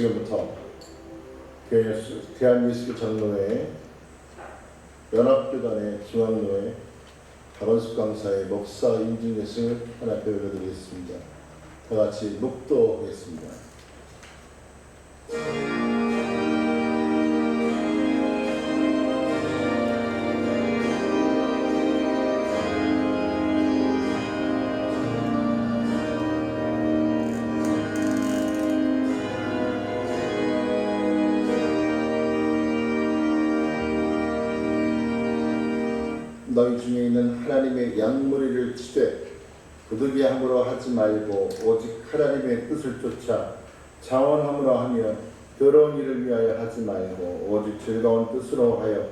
지금부터 대한예수교 장로회 연합교단의 중앙로회 박원숙 강사의 목사 인증례식을 하나 배워드리겠습니다. 다 같이 묵도하겠습니다. 너희 중에 있는 하나님의 양무리를 치되 부득이 함으로 하지 말고 오직 하나님의 뜻을 쫓아 자원함으로 하며 더러운 일을 위하여 하지 말고 오직 즐거운 뜻으로 하여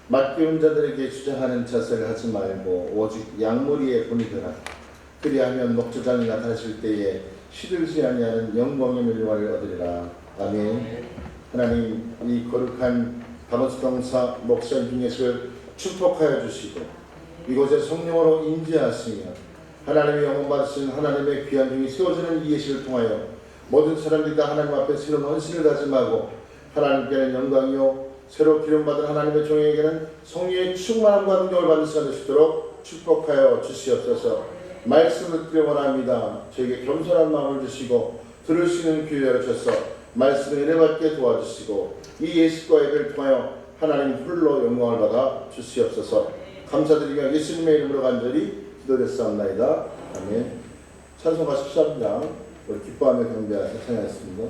맡겨온 자들에게 주장하는 자세를 하지 말고 오직 양무리에 본이더라. 그리하면 목자장이 나타나실 때에 시들지 아니하는 영광의 멸류관을 얻으리라. 아멘. 하나님, 이 거룩한 박원숙 강사 목사 인증례식을 축복하여 주시고 이곳에 성령으로 인지하시며 하나님의 영원 받으신 하나님의 귀한 종이 세워지는 이 예식을 통하여 모든 사람들이 다 하나님 앞에 새로운 헌신을 다짐하고 하나님께는 영광이요 새로 기름받은 하나님의 종에게는 성령의 충만함과 능력을 받을 수가 되시도록 축복하여 주시옵소서. 말씀을 듣기를 원합니다. 저에게 겸손한 마음을 주시고 들을 수 있는 귀를 열어주셔서 말씀을 은혜받게 도와주시고 이 예식과 예배를 통하여 하나님 홀로 영광을 받아 주시옵소서. 감사드리며 예수님의 이름으로 간절히 기도드렸사옵나이다. 아멘. 찬송가 13장 우리 기뻐하며 경배하여 찬양했습니다.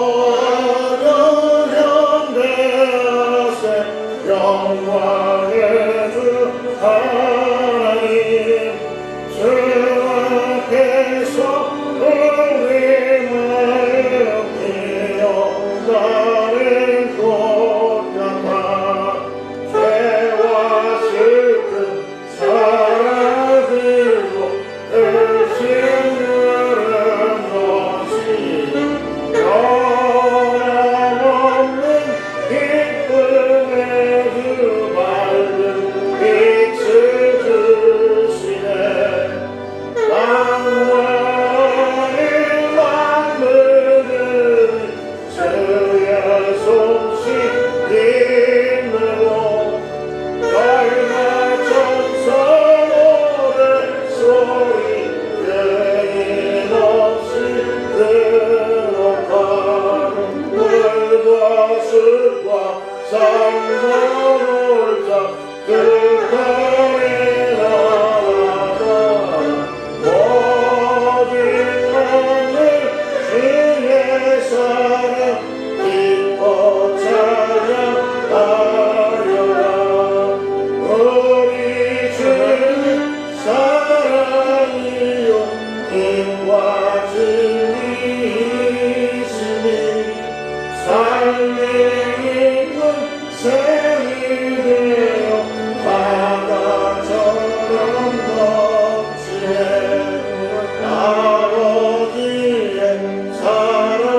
기뻐하며 경배하세 영광의 주 하나님 주 앞에서 우리만을 기억나는 곳 같아 죄와 슬픔 사라지고 의심으로 것이 변함없는 기쁨의 주 밝은 빛을 주시네. 만물의 만물은 주의 솜씨 힘으로 날마 천사 노랫소리 끊임없이 들어가는 물과 숲과 산성을 자 끝까지 나아가 모든 하늘 주의 사랑 기뻐 찬양하려라. 우리 주는 사랑이요 힘과 진리이시니 삶의 이끈 샘이 되어 바다처럼 넘치네. 아버지의 사랑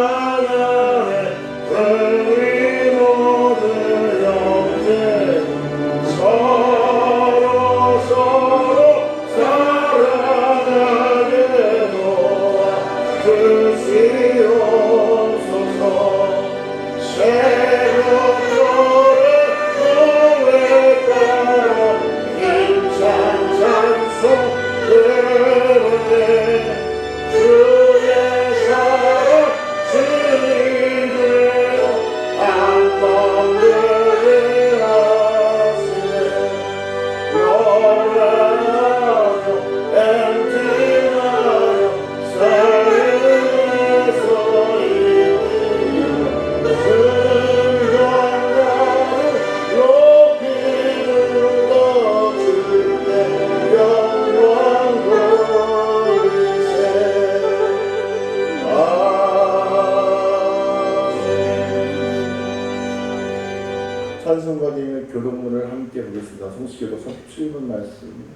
안에 우리 모두 영생 서로 사랑하게 도와 주시옵소서. 새롭도록 노래 따라 힘찬 찬송 부르네. 주의 사랑 증인 되어 한번 노래하시네. 노래하여 엔진하여 삶에서 이기며 순간가를 높이는 것 주께 영광 돌리세. 아멘. 찬송가님의 교동문을 함께 보겠습니다. 성시교도 37번 말씀입니다.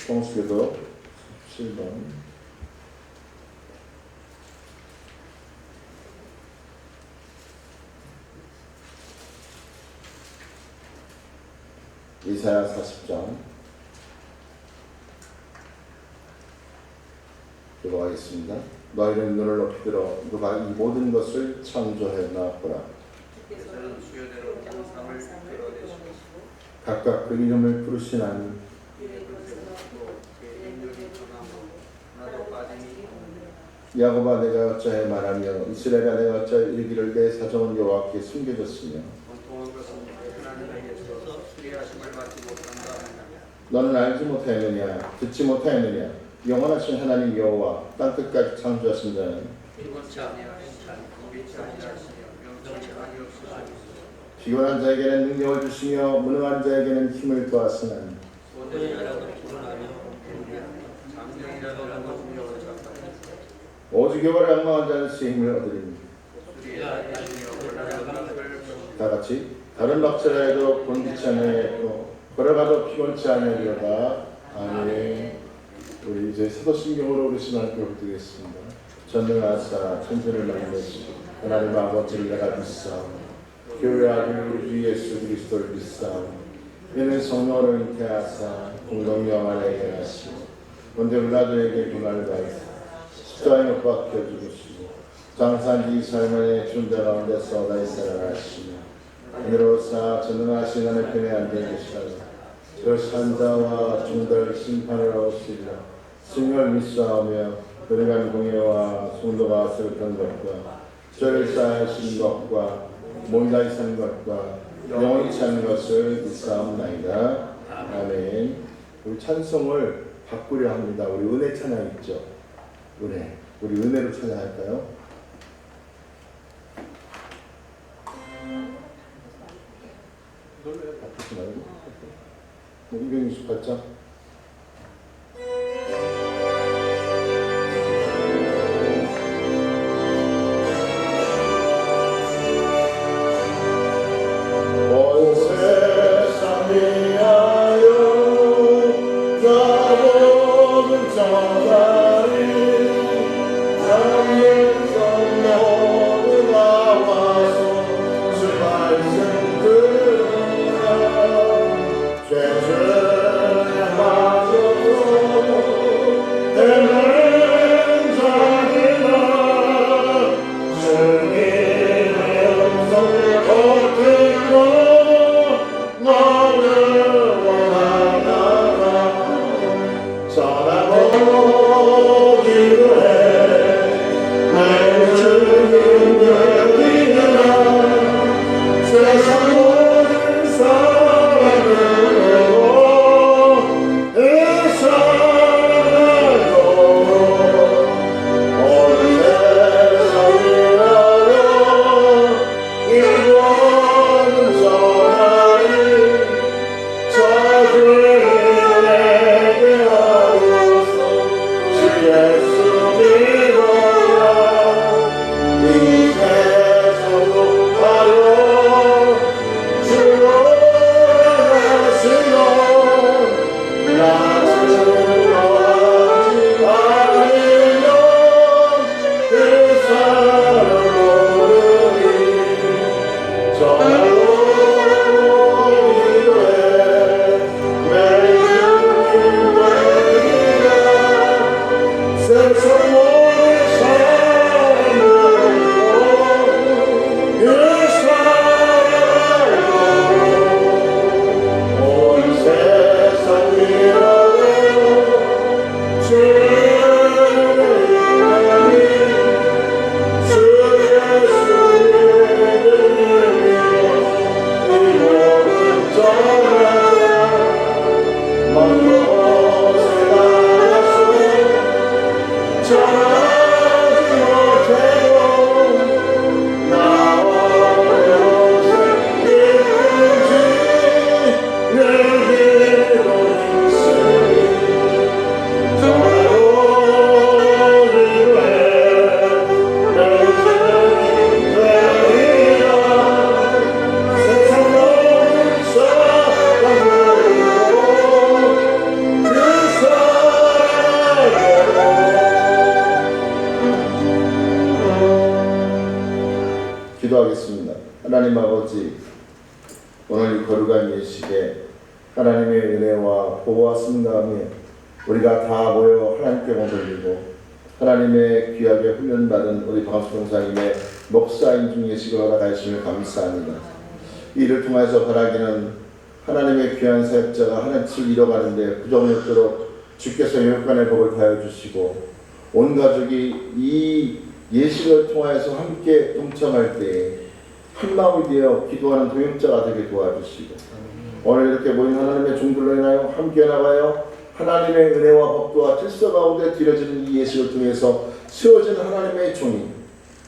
성시교도 37번. 이사야 40장 기도하겠습니다. 너희는 눈을 높이 들어 누가 이 모든 것을 창조했나 보라. 주께서는 수요대로 형상을 이끌어내시고 각각 그 이름을 부르시나니 하나도 빠짐이 야곱아 내가 어찌하여 말하며 이스라엘아 내가 어찌하여 이르기를 내 사정은 여호와께 숨겨졌으며 원통한 것은 하나님에게서 수리하심을 받지 못한다 하느냐. 너는 알지 못하였느냐 듣지 못하였느냐 영원하신 하나님 여호와 땅끝까지 창조하신 자는 피곤치 아니하시며 공비치 아니하시며 명철이 아니옵소서. 피곤한 자에게는 능력을 주시며 무능한 자에게는 힘을 더하시나니 소년이라도 피곤하며 장령이라도 중력을 잡아요. 오직 여호와를 악망한 자는 새 힘을 얻으리니 수리하시며 올라가는 것을 다같이 다른 박자라 해도 곤기치 아니하였고 걸어가도 피곤치 아니하리로다. 아멘. 우리 이제 사도신경으로 우리 신앙을 드리겠습니다. 전능하사 천지를 만드시고 하나님 아버지를 내가 믿사오니 교회 아들 우리 주 예수 그리스도를 믿사오니 이는 성령으로 잉태하사 공동 영안에게 하시고 먼저 빌라도에게 고난을 받으사 십자가에 못 박혀 죽으시고 장사한 지 2살 만에 죽은 자 가운데서 다시 살아나시며 하늘로사 전능하신 하나님 편에 앉아 계시다가 저 산자와 중달 심판을 하시리라. 승을 믿사오며 그러간 공예와 성도가 세웠던 것과 저를 쌓으신 것과 몰라이 산 것과 영원히 사는 것을 믿사옵나이다. 아멘. 우리 찬송을 바꾸려 합니다. 우리 은혜 찬양 있죠? 은혜. 우리 은혜로 찬양할까요? 바꾸지 말고 268장 기도하겠습니다. 하나님 아버지, 오늘 이 거룩한 예식에 하나님의 은혜와 보호와 승담에 우리가 다 모여 하나님께 몸 돌리고 하나님의 귀하게 훈련받은 우리 방수동사님의 목사인 중에 계시고 허락하심을 감사합니다. 이를 통해서 바라기는 하나님의 귀한 사역자가 하나님 뜻을 이뤄가는데 부정이 없도록 주께서 영육간의 복을 하여 주시고 온 가족이 이 예식을 통하여서 함께 동참할 때에 한마음이 되어 기도하는 동역자가 되게 도와주시고 오늘 이렇게 모인 하나님의 종들로 인하여 함께 나가요 하나님의 은혜와 법도와 질서 가운데 드려지는 이 예식을 통해서 세워진 하나님의 종이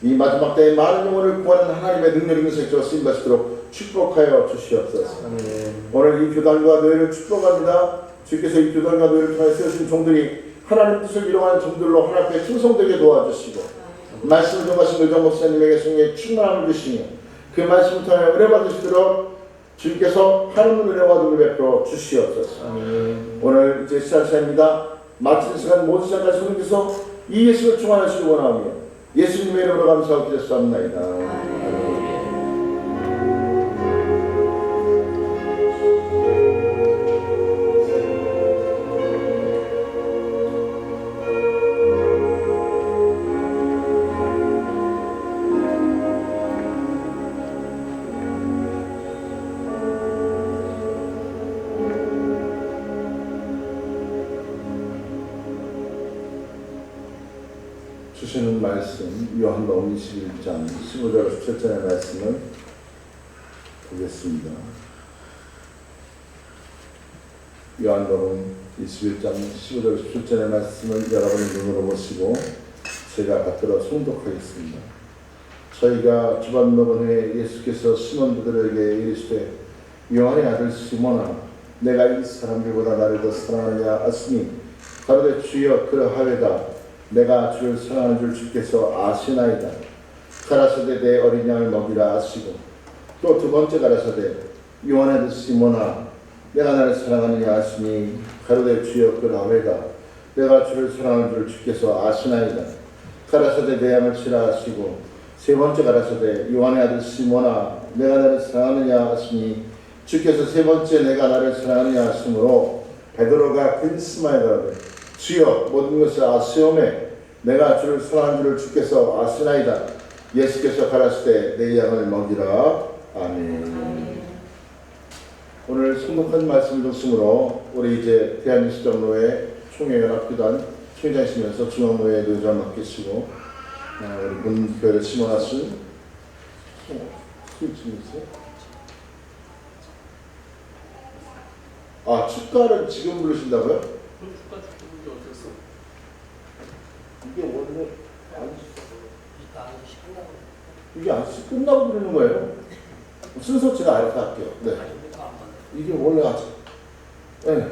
이 마지막 때에 많은 영혼을 구하는 하나님의 능력 있는 색조로 쓰임받도록 축복하여 주시옵소서. 오늘 이 교단과 너희를 축복합니다. 주께서 이 교단과 너희를 통해 세우신 종들이 하나님 뜻을 이루어가는 종들로 하나님 앞에 충성되게 도와주시고 말씀을 전하신 의정 목사님에게 성령의 충만함을 주시며 그 말씀을 통해 은혜 받으시도록 주께서 하나님의 은혜와 도움을 베풀어 주시옵소서. 오늘 이제 시작입니다. 마치는 시간 모든 시간까지 성령께서 이 예수를 충만하시기 원하며 예수님의 이름으로 감사하고 기도했사옵나이다. 주시는 말씀 요한복음 21장 15절 17절의 말씀을 보겠습니다. 요한복음 21장 15절 17절의 말씀을 여러분의 눈으로 보시고 제가 받들어诵독하겠습니다. 저희가 주반 먹은 후에 예수께서 시몬 베드로에게 이르시되 요한의 아들 시몬아 내가 이 사람들보다 나를 더 사랑하느냐 하시니 가로되 주여 그러하외다 내가 주를 사랑하는 줄 주께서 아시나이다. 가라사대 내 어린 양을 먹이라 하시고 또 두 번째 가라사대 요한의 아들 시몬아 내가 나를 사랑하느냐 하시니 가로되 주여 그러하외다. 내가 주를 사랑하는 줄 주께서 아시나이다. 가라사대 내 양을 치라 하시고 세 번째 가라사대 요한의 아들 시몬아 내가 나를 사랑하느냐 하시니 주께서 세 번째 내가 나를 사랑하느냐 하시므로 베드로가 근심하여 가로되 주여 모든 것을 아시오매 내가 주를 사랑하는 줄을 주께서 아시나이다. 예수께서 가라사대 내 양을 먹이라. 아멘. 오늘 성독한 말씀을 중심으로 우리 이제 대한예수장로회 총회연합교단 총회장이시면서 중앙노회 노회장 맡기시고 우리 문교회를 심어하신 축가를 지금 부르신다고요? 이게 원래 이게 아직 끝나고 부르는 거예요? 순서 제가 알아서 할게요. 네. 이게 원래 아직 네.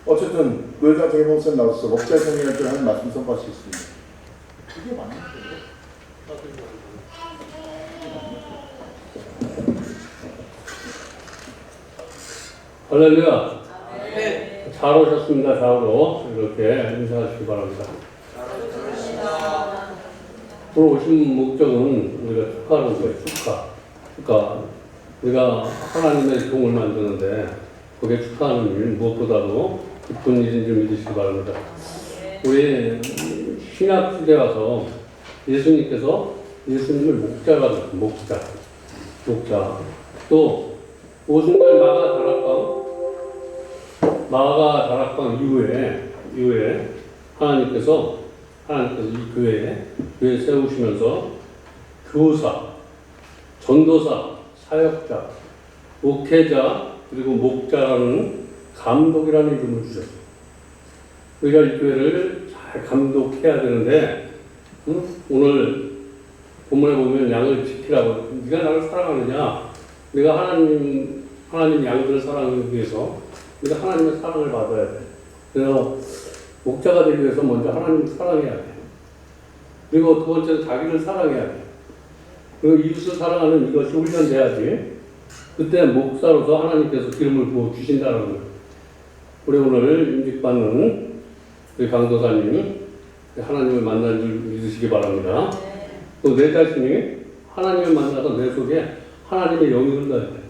어쨌든 노회장 정혜봉선 나와서 목자의 성경을 하는 말씀 선포하시겠습니다. 이게 맞는 거예요? 할렐루야. 잘 오셨습니다. 좌우로 이렇게 인사하시기 바랍니다. 오늘 오신 목적은 우리가 축하하는 거예요. 축하. 우리가 하나님의 종을 만드는데 거기에 축하하는 일 무엇보다도 기쁜 일인 줄 믿으시기 바랍니다. 우리 신약 시대 와서 예수님께서 예수님을 목자가 됐어요. 목자. 또 오순절 마가 다락방 이후에 하나님께서 이 교회 세우시면서 교사, 전도사, 사역자, 목회자 그리고 목자라는 감독이라는 이름을 주셨어요. 우리가 이 교회를 잘 감독해야 되는데 오늘 본문에 보면 양을 지키라고 네가 나를 사랑하느냐 내가 하나님 양들을 사랑하기 위해서 우리가 하나님의 사랑을 받아야 돼. 그래서 목자가 되기 위해서 먼저 하나님을 사랑해야 돼. 그리고 두 번째는 자기를 사랑해야 돼. 그리고 이웃을 사랑하는 이것이 훈련돼야지. 그때 목사로서 하나님께서 기름을 부어 주신다는 거예요. 우리 오늘 임직받는 우리 강도사님 하나님을 만난 줄 믿으시기 바랍니다. 또 내 자신이 하나님을 만나서 내 속에 하나님의 영이 흘러야 돼.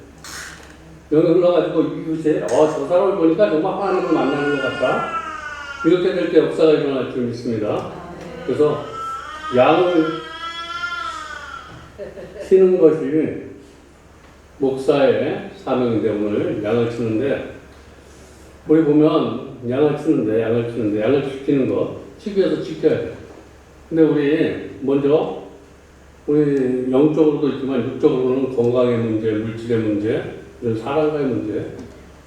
여기 흘러가지고 이웃에 저 사람을 보니까 정말 하나님을 만나는 것 같다. 이렇게 될 때 역사가 일어날 줄 믿습니다. 그래서 양을 치는 것이 목사의 사명인데 오늘 양을 치는데 우리 보면 양을 지키는 것 치기 위해서 지켜야 돼. 근데 우리 먼저 우리 영적으로도 있지만 육적으로는 건강의 문제, 물질의 문제, 이런 사랑과의 문제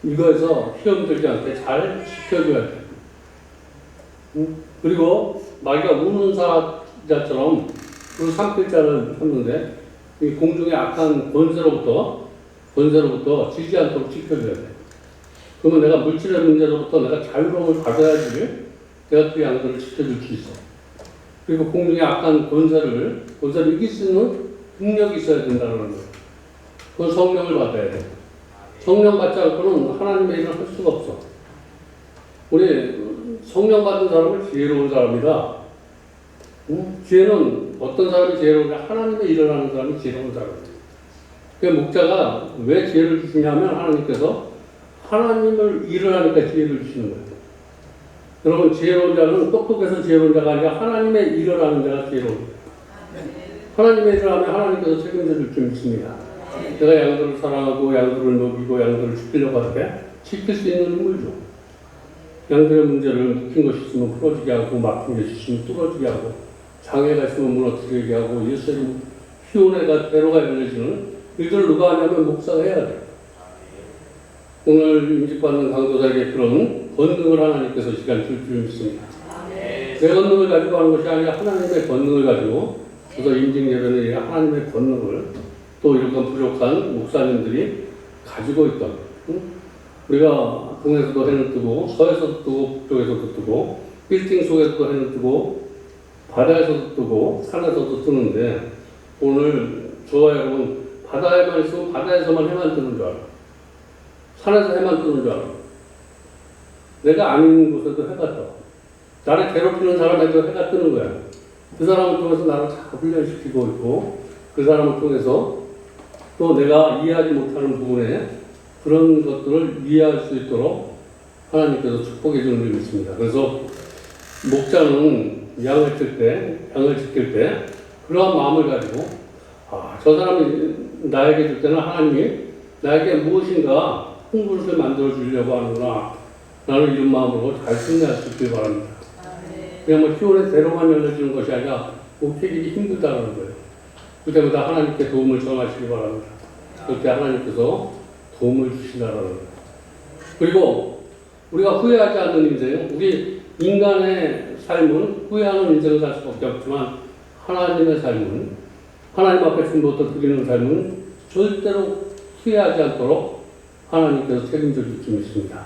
이거에서 시험 들지 않게 잘 지켜줘야 돼. 그리고 마귀가 우는 사자처럼 그 산길자를 했는데 이 공중의 악한 권세로부터 지지 않도록 지켜줘야 돼. 그러면 내가 물질의 문제로부터 내가 자유로움을 받아야지 내가 그 양들을 지켜줄 수 있어. 그리고 공중의 악한 권세를 이길 수 있는 능력이 있어야 된다는 거예요. 그건 성령을 받아야 돼. 성령 받지 않고는 하나님의 일을 할 수가 없어. 우리 성령 받은 사람은 지혜로운 사람이다. 지혜는 어떤 사람이 지혜로우냐? 하나님의 일을 하는 사람이 지혜로운 사람이에요. 그 목자가 왜 지혜를 주시냐면 하나님께서 하나님을 일을 하니까 지혜를 주시는 거예요. 여러분 지혜로운 자는 똑똑해서 지혜로운 자가 아니라 하나님의 일을 하는 자가 지혜로운 거예요. 하나님의 일을 하면 하나님께서 책임져 줄 줄 믿습니다. 내가 양들을 사랑하고 양들을 먹이고 양들을 지키려고 할 때 지킬 수 있는 힘을 줘. 양들의 문제를 묵힌 것이 있으면 풀어지게 하고 막힌 것이 있으면 뚫어지게 하고 장애가 있으면 무너뜨리게 하고 예수님 희혼애가 대로가 열려지는 이들을 누가 하냐면 목사가 해야 돼. 오늘 임직받는 강도자에게 그런 권능을 하나님께서 시간 줄 줄 믿습니다. 내 권능을 가지고 하는 것이 아니라 하나님의 권능을 가지고 그래서 임직 예배는 하나님의 권능을 또 이런 부족한 목사님들이 가지고 있던 우리가 동에서도 해는 뜨고 서에서도 뜨고 북쪽에서도 뜨고 빌딩 속에서도 해는 뜨고 바다에서도 뜨고 산에서도 뜨는데 오늘 저와 여러분 바다에만 있으면 바다에서만 해만 뜨는 줄 알아. 산에서 해만 뜨는 줄 알아. 내가 아닌 곳에도 해가 떠. 나를 괴롭히는 사람에도 해가 뜨는 거야. 그 사람을 통해서 나를 자꾸 훈련시키고 있고 그 사람을 통해서 또 내가 이해하지 못하는 부분에 그런 것들을 이해할 수 있도록 하나님께서 축복해 주는 줄 믿습니다. 그래서 목자는 양을 지킬 때 그러한 마음을 가지고 저 사람이 나에게 줄 때는 하나님이 나에게 무엇인가 흥분을 만들어 주려고 하는구나. 나는 이런 마음으로 잘 승리할 수 있길 바랍니다. 그냥 희원의 대로만 열려주는 것이 아니라 목회하기 힘들다는 거예요. 그때마다 하나님께 도움을 청하시기 바랍니다. 그때 하나님께서 도움을 주신다는 거예요. 그리고 우리가 후회하지 않는 인생, 우리 인간의 삶은 후회하는 인생을 살 수밖에 없지만 하나님의 삶은 하나님 앞에 중보부터 드리는 삶은 절대로 후회하지 않도록 하나님께서 책임져 줄 줄 믿습니다.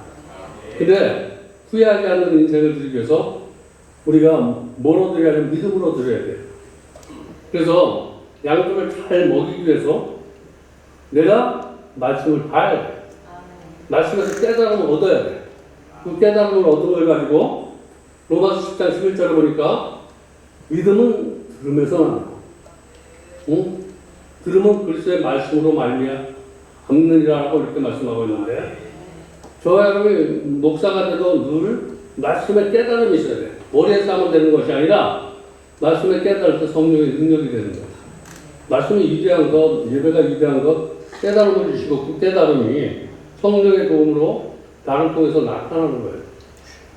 근데 후회하지 않는 인생을 드리기 위해서 우리가 뭐로 드려야 하면 믿음으로 드려야 돼요. 그래서 양들을 잘 먹이기 위해서 내가 말씀을 봐야 돼. 말씀에서 깨달음을 얻어야 돼. 그 깨달음을 얻은 걸 가지고 로마서 10장 11절을 보니까 믿음은 들음에서 난다. 들음은 그리스도의 말씀으로 말미암느니라고 이렇게 말씀하고 있는데 저와 여러분이 목사가 돼도 늘 말씀에 깨달음이 있어야 돼. 머리에서 하면 되는 것이 아니라 말씀에 깨달을 때 성령의 능력이 되는 거야. 말씀이 위대한 것, 예배가 위대한 것, 깨달음을 주시고 그 깨달음이 성령의 도움으로 나를 통해서 나타나는 거예요.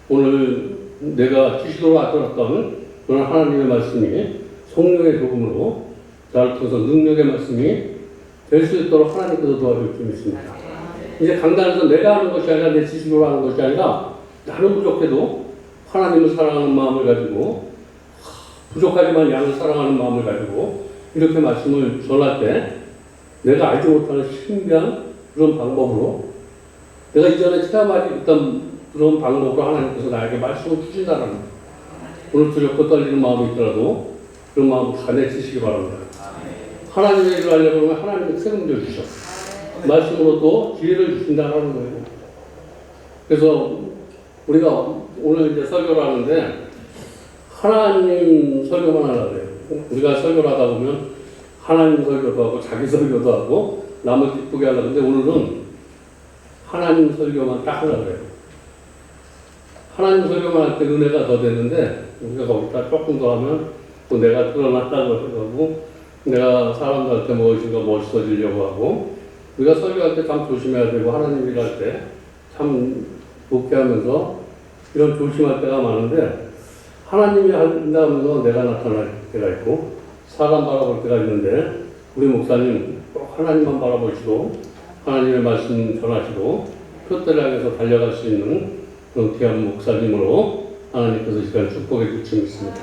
오늘 내가 지식으로 알았던 그런 하나님의 말씀이 성령의 도움으로 나를 통해서 능력의 말씀이 될 수 있도록 하나님께서 도와줄 줄 믿습니다. 이제 강단에서 내가 하는 것이 아니라 내 지식으로 하는 것이 아니라 나는 부족해도 하나님을 사랑하는 마음을 가지고 부족하지만 양을 사랑하는 마음을 가지고 이렇게 말씀을 전할 때 내가 알지 못하는 신비한 그런 방법으로 내가 이전에 체험하지 못한 그런 방법으로 하나님께서 나에게 말씀을 주신다는 거예요. 오늘 두렵고 떨리는 마음이 있더라도 그런 마음을 다 내치시기 바랍니다. 하나님의 일을 하려고 하면 하나님이 책임져 주셔. 말씀으로 또 기회를 주신다는 거예요. 그래서 우리가 오늘 이제 설교를 하는데 하나님 설교만 하려고 해요. 우리가 설교를 하다 보면 하나님 설교도 하고 자기 설교도 하고 남을 기쁘게 하려고 하는데 오늘은 하나님 설교만 딱 하려고 그래요. 하나님 설교만 할 때 은혜가 더 되는데 우리가 거기다 조금 더 하면 또 내가 드러났다고 하고 내가 사람들한테 무엇인가 멋있어지려고 하고 우리가 설교할 때 참 조심해야 되고 하나님 일할 때 참 목회하면서 이런 조심할 때가 많은데 하나님이 한다면서 내가 나타날 때가 있고 사람 바라볼 때가 있는데 우리 목사님 꼭 하나님만 바라보시고 하나님의 말씀 전하시고 표대를 향해서 달려갈 수 있는 그런 귀한 목사님으로 하나님께서 이 시간 축복해 주시고 있습니다.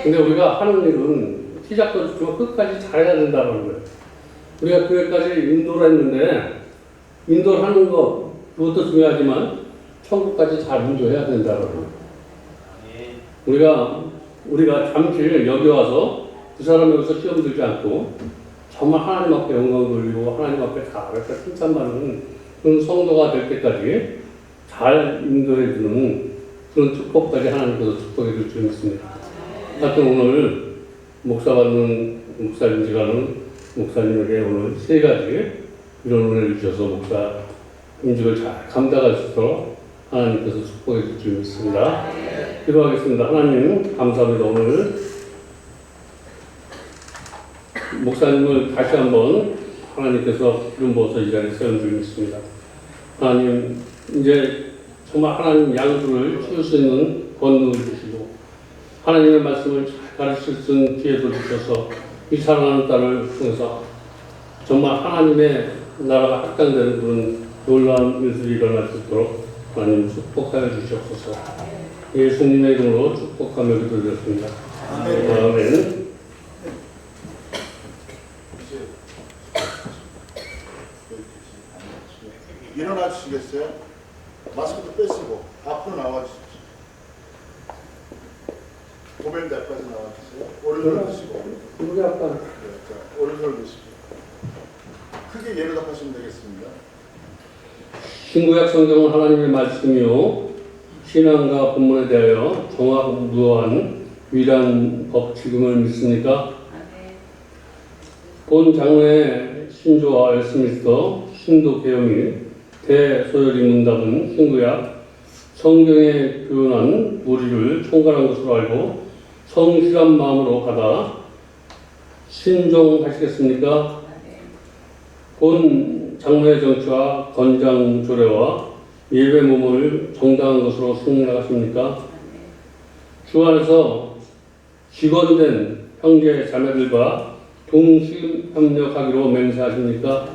근데 우리가 하는 일은 시작도 좋지만 끝까지 잘해야 된다는 거예요. 우리가 교회까지 인도를 했는데 인도를 하는 것 그것도 중요하지만 천국까지 잘 인도해야 된다는 거예요. 우리가 잠시 여기 와서 그 사람 여기서 시험 들지 않고 정말 하나님 앞에 영광 돌리고 하나님 앞에 잘해서 칭찬받는 그런 성도가 될 때까지 잘 인도해 주는 그런 축복까지 하나님께서 축복해 줄 수 있습니다. 하여튼 오늘 목사 받는 목사님이라는 목사님에게 오늘 세 가지 이런 은혜를 주셔서 목사 임직을 잘 감당할 수 있도록 하나님께서 축복해 줄 수 있습니다. 기도하겠습니다. 하나님 감사합니다. 오늘 목사님을 다시 한번 하나님께서 기름 부어서 이 자리에 세운 있습니다. 하나님 이제 정말 하나님 양주를 키울 수 있는 권능을 주시고 하나님의 말씀을 잘 가르칠 수 있는 기회도 주셔서 이 사랑하는 딸을 통해서 정말 하나님의 나라가 확장되는 그런 놀라운 일들이 일어날 수 있도록 하나님 축복하여 주시옵소서. 예수님의 이름으로 축복하며 기도드렸습니다. 아멘. 일어나 주시겠어요? 마스크도 빼시고 앞으로 나와 주십시오. 고멜드 앞까지 나와 주세요. 오른손 드시고. 우리 아빠 자, 오른손 드시고. 크게 예를 답하시면 되겠습니다. 신구약 성경은 하나님의 말씀이요 신앙과 본문에 대하여 정확무도한 유일한 법칙임을 믿습니까? 본 장로의 신조와 웨스트민스터 신도 개혁 대소요리 문답은 신구약 성경에 표현한 무리를 총괄한 것으로 알고 성실한 마음으로 가다 신종하시겠습니까? 본 장로의 정치와 건장 조례와 예배 모범을 정당한 것으로 승인하십니까? 주 안에서 직원된 형제 자매들과 동심 협력하기로 맹세하십니까?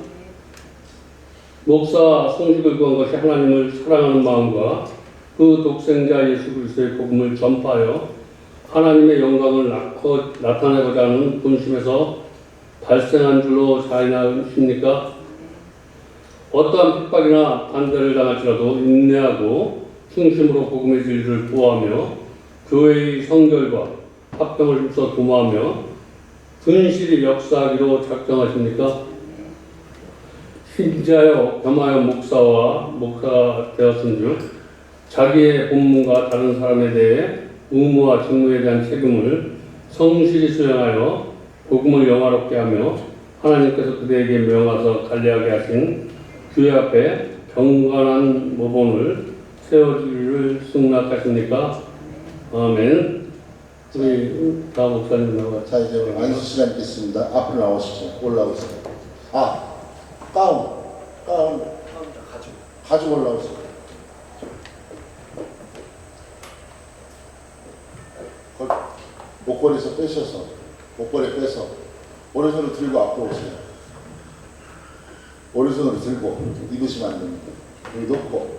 목사 성직을 구한 것이 하나님을 사랑하는 마음과 그 독생자 예수 그리스도의 복음을 전파하여 하나님의 영광을 나타내고자 하는 본심에서 발생한 줄로 자인하십니까? 어떠한 핍박이나 반대를 당할지라도 인내하고 충심으로 복음의 진리를 보호하며 교회의 성결과 합병을 힘써 도모하며 분실히 역사하기로 작정하십니까? 신자여 겸하여 목사가 되었은 줄 자기의 본문과 다른 사람에 대해 의무와 직무에 대한 책임을 성실히 수행하여 복음을 영화롭게 하며 하나님께서 그대에게 명하서 관리하게 하신 교회 앞에 경건한 모범을 세워주기를 승낙하십니까? 아멘. 우리 다 목사님 나와. 자, 이제 안수 시간 있겠습니다. 앞으로 나오시죠. 올라오세요. 가운 가지고 올라오세요. 목걸이에서 빼셔서 목걸이 빼서 오른손을 들고 앞으로 오세요. 오른손으로 들고 입으시면 안 됩니다. 여기 놓고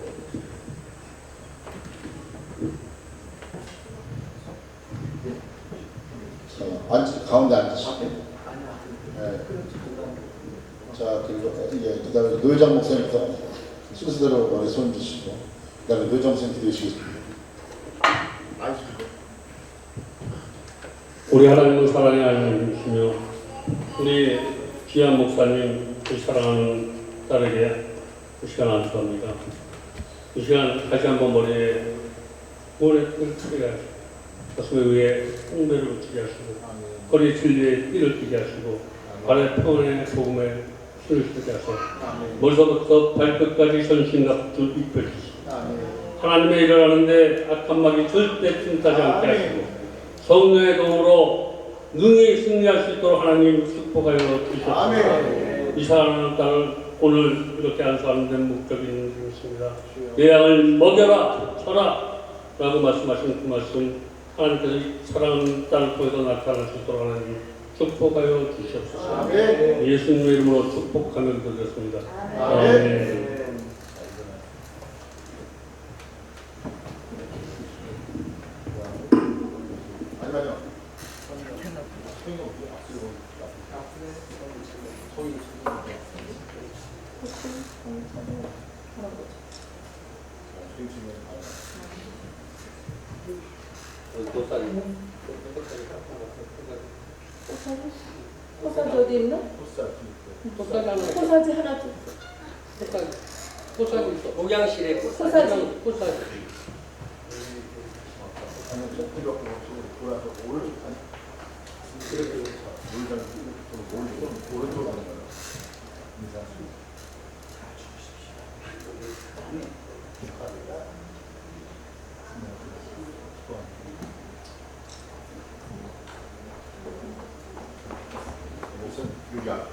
가운데 앉으시고 네. 자, 그리고 그 다음에 노회장 목사님부터 순서대로 머리 손 주시고 그 다음에 노회장 목사님 드리시겠습니다. 우리 하나님은 사랑의 하나님이시며 우리 귀한 목사님 그 사랑하는 딸에게 그 시간 안수합니다. 이 시간 다시 한번 머리에 뿔을 트게 하시고 가슴에 위에 홍배를 붙이게 하시고 허리에 진리의 띠를 끼게 하시고 발에 평안의 복음의 힘을 쓰게 하세요. 머리서부터 발끝까지 전신갑주 입혀주시고 하나님의 일을 하는데 악한 마귀 절대 틈타지 않게 하시고 성령의 도움으로 능히 승리할 수 있도록 하나님 축복하여 주셨습니다. 이 사랑하는 땅을 오늘 이렇게 안수하는 데 목적이 있는 것입니다. 내 양을 먹여라 쳐라 라고 말씀하신 그 말씀 하나님께서 이 사랑하는 땅을 통해서 나타날 수 있도록 하나님 축복하여 주시옵소서. 예수님의 이름으로 축복하며 기도드렸습니다. 아멘. 포사지 어디 있나? 포사지 하나 줘. 포사지 있어. 목양실에 포사지. 포사지. 여기 앞에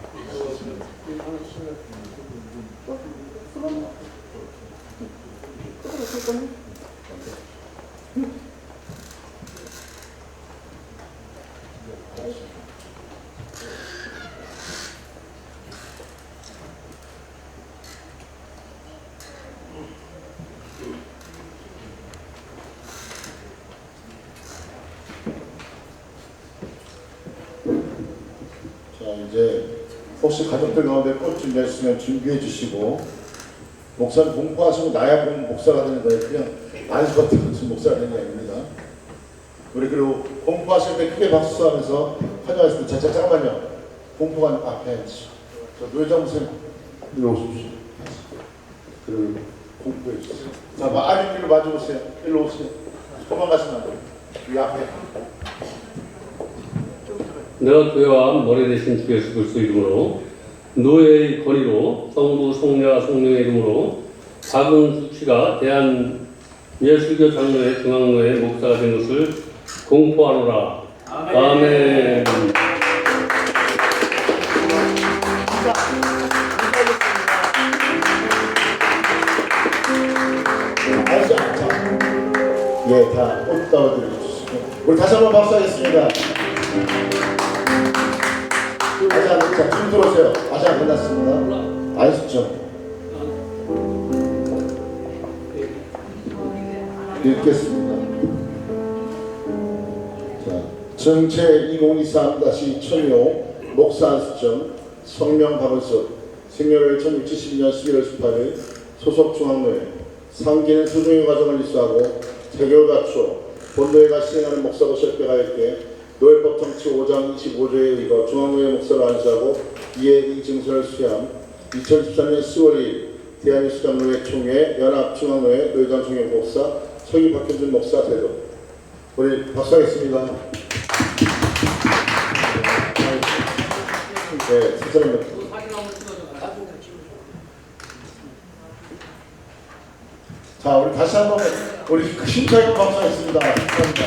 자, 이제 혹시 가족들 가운데 꽃 준비했으면 준비해 주시고 목사는 공부하시고 나야 목사가 되는 거예요. 그냥 안수 같은 것은 목사가 되는 게 아닙니다. 우리 그리고 공부하실 때 크게 박수하면서 환영하실 때 잠깐만요. 공부관 앞에 앉으시고 저 노회장 선생님 일로 오십시오. 그리고 공부해 주세요. 자, 아랫길로 마주보세요. 일로 오세요. 도망가시면 안 돼요. 이 앞에 내가 교회와 머리 대신 주 예수 그리스도 이름으로 노예의 권위로 성부 성녀와 성령의 이름으로 박은수 씨가 대한 예수교 장로회 중앙노회 목사가 된 것을 공포하노라. 아멘. 예, 다 꽃 따워드리고 우리 다시 한번 박수하겠습니다. 다시 한번 자, 춤 들어오세요. 다시 한번 끝났습니다. 아시죠? 읽겠습니다. 자, 정체 2023-1006 목사 안수점 성명 박은수 생년월 1972년 11월 18일 소속 중앙노회 상기는 소중의 과정을 입수하고 태교를 갖추어 본노회가 시행하는 목사로 설득하였기에 노예법 정치 5장 25조에 의거 중앙노회 목사로 안수하고 이에 이 증서를 수여함 2013년 10월 2일 대한예수장로회 총회 연합중앙노회 노회장 총회 목사 서기 박현준 목사 대도 우리 박수하겠습니다. 네, 선생님. 자, 우리 다시 한번 우리 힘차게 박수하겠습니다. 감사합니다.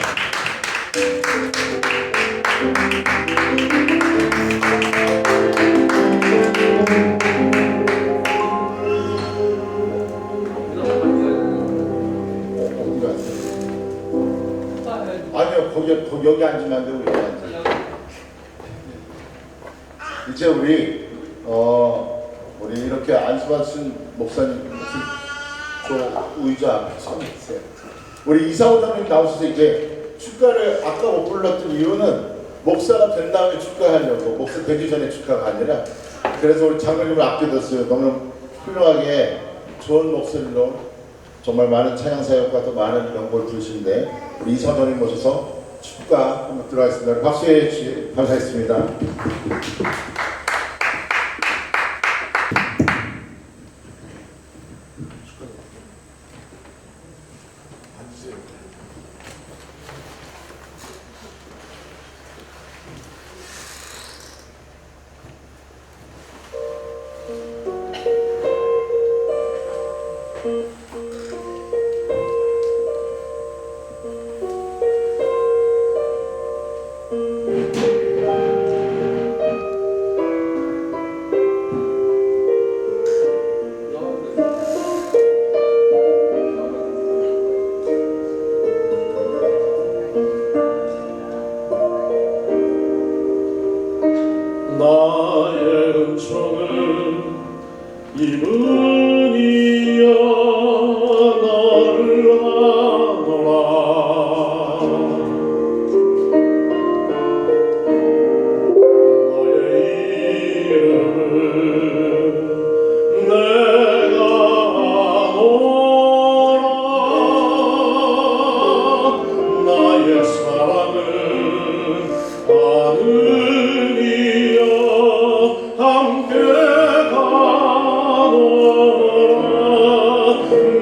아니요, 거기 여기 앉으면 안 되고 여기 앉아요. 이제 우리 이렇게 안수받으신 목사님 저 의자 앞에 서 계세요. 우리 이사오 장님 나오셔서 이제 축가를 아까 못 불렀던 이유는 목사가 된 다음에 축가하려고 목사 되기 전에 축가가 아니라 그래서 우리 장로님을 아껴뒀어요. 너무 훌륭하게 좋은 목소리로 정말 많은 찬양 사역과 또 많은 명곡을 부르시는데 우리 이사오 장님 모셔서 축가 한번 들어가겠습니다. 박수해 주시기 감사했습니다. 은총을 이분이여 너를 아노라. 너의 이름을 내가 아노라. 나의 사랑을 하늘이여 함께 가노라.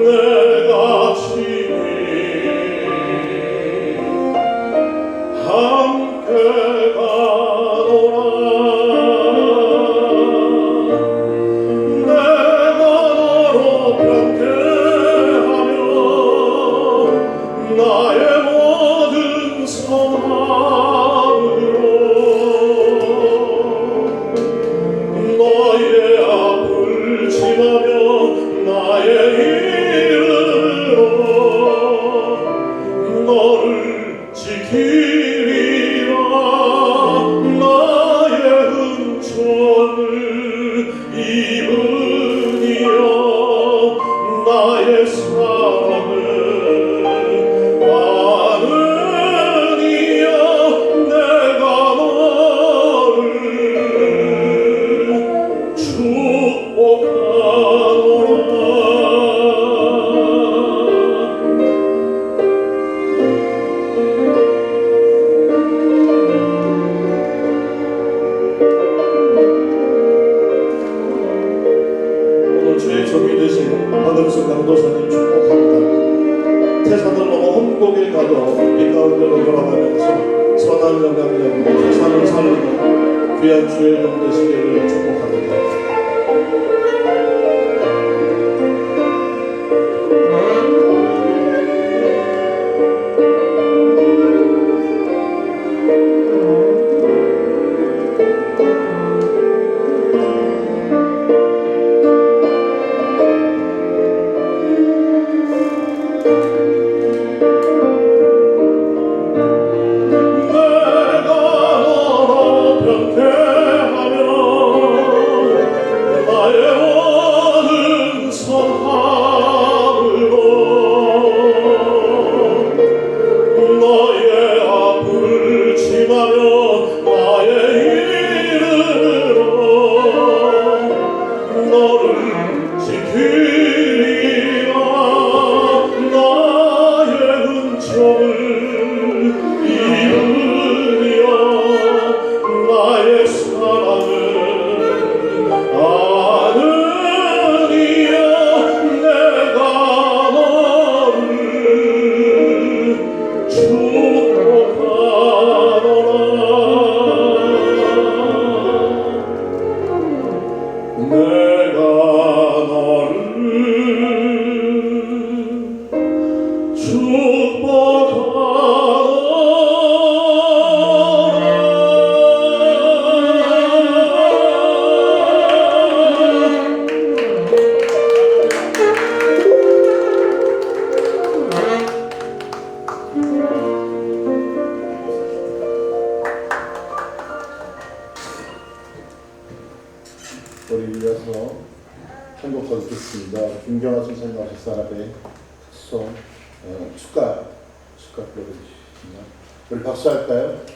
내가 친히 함께 가노라. 내가 너로 변케하며 나의 모든 선함으로 너의 앞을 지나며 나의 이름으로 너를 지키리라. 나의 은총을 이분이여 나의 사랑을 아느니여 내가 너를 오늘 주의 종이 되신 박은수 강도사님 축복합니다. 태산을 넘어 험곡에 가도 이 가운데로 돌아가면서 선한 영향력으로 태산을 살리는 귀한 주의 종 되시기를 축복합니다. 우리 이어서 한곡 듣겠습니다. 김경화 선생님 하셨사람의 특송 축가 불러주시면 우리 박수할까요?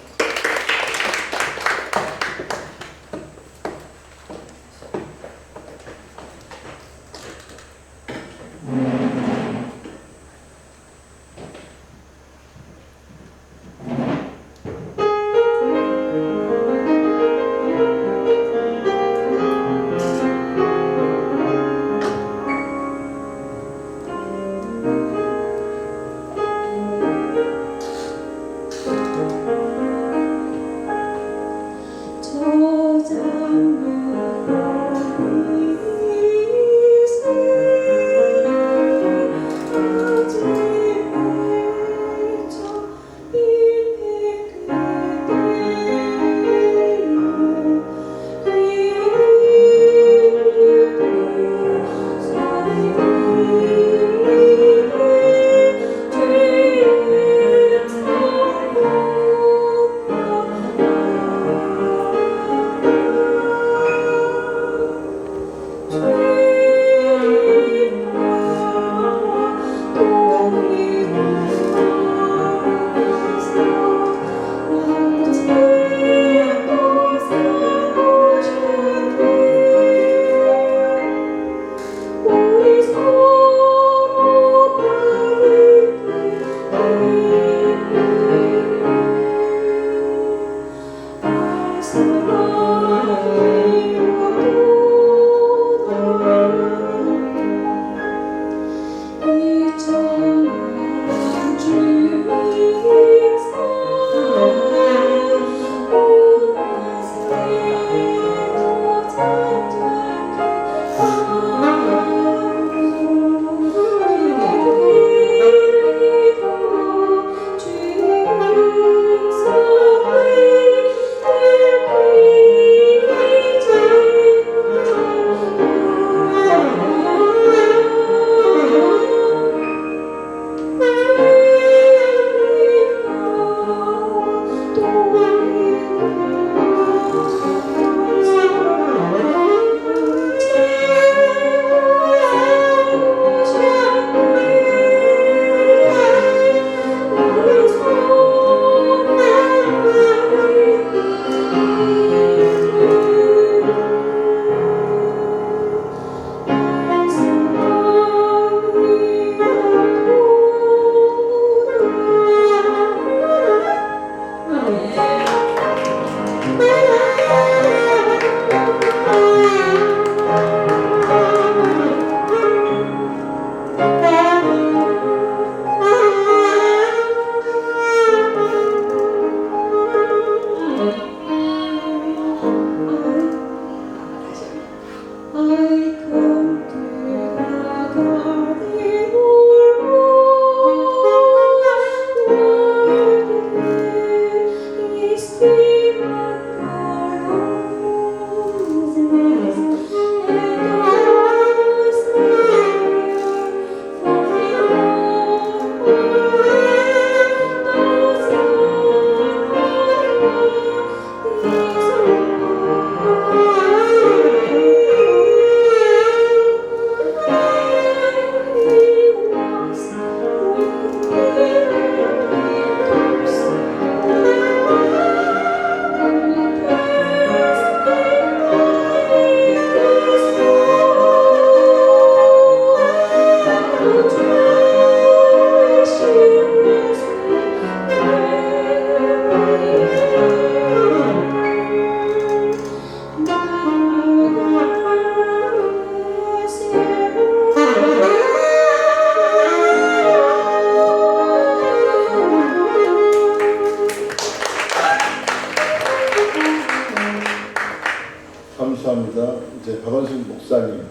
이제 박원순 목사님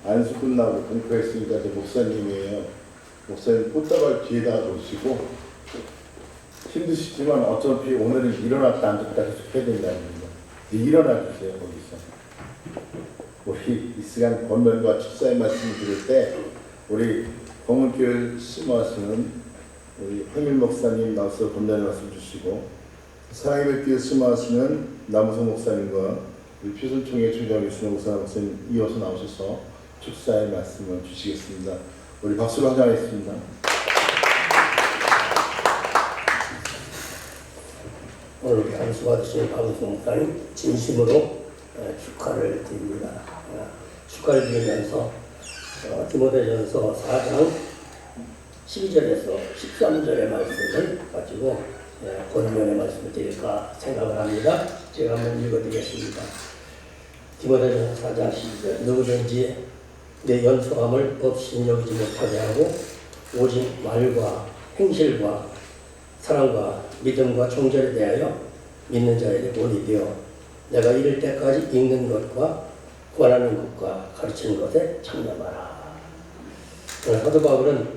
안수 끝나고 공표했으니까 이제 목사님이에요. 목사님 꽃다발 뒤에다가 놓으시고 힘드시지만 어차피 오늘은 일어났다 앉았다 계속 해야 된다는 겁니다. 이제 일어나 주세요. 거기서 우리 이 시간 권면과 축사의 말씀을 들을 때 우리 공문교회 심화하시는 우리 황일 목사님 나와서 권면의 말씀 주시고 사랑의 길 심화하시는 남우성 목사님과 우리 표선총회 총장이시는 우선 목사님 이어서 나오셔서 축사의 말씀을 주시겠습니다. 우리 박수로 환영하겠습니다. 오늘 우리 안수 받으신 박우성 목사님 진심으로 축하를 드립니다. 축하를 드리면서 디모데전서 4장 12절에서 13절의 말씀을 가지고 권면의 말씀을 드릴까 생각을 합니다. 제가 한번 읽어드리겠습니다. 디모데전서 4장 12절 누구든지 내 연소함을 없이 여기지 못하게 하고 오직 말과 행실과 사랑과 믿음과 정절에 대하여 믿는 자에게 본이 되어 내가 이를 때까지 읽는 것과 권하는 것과 가르치는 것에 참여하라. 오늘 사도 바울은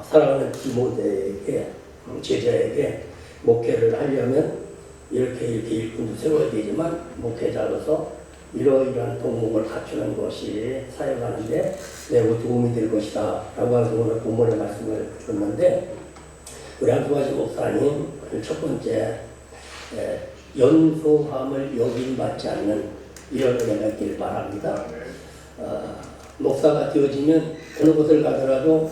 사랑하는 디모데에게 제자에게 목회를 하려면 이렇게 일꾼도 세워야 되지만 목회자로서 이러이러한 동목을 갖추는 것이 사역하는데 매우 도움이 될 것이다 라고 해서 오늘 본문의 말씀을 줬는데 우리 한수바시 목사님 첫 번째 연소함을 여김받지 않는 이런 은혜가 있길 바랍니다. 목사가 되어지면 어느 곳을 가더라도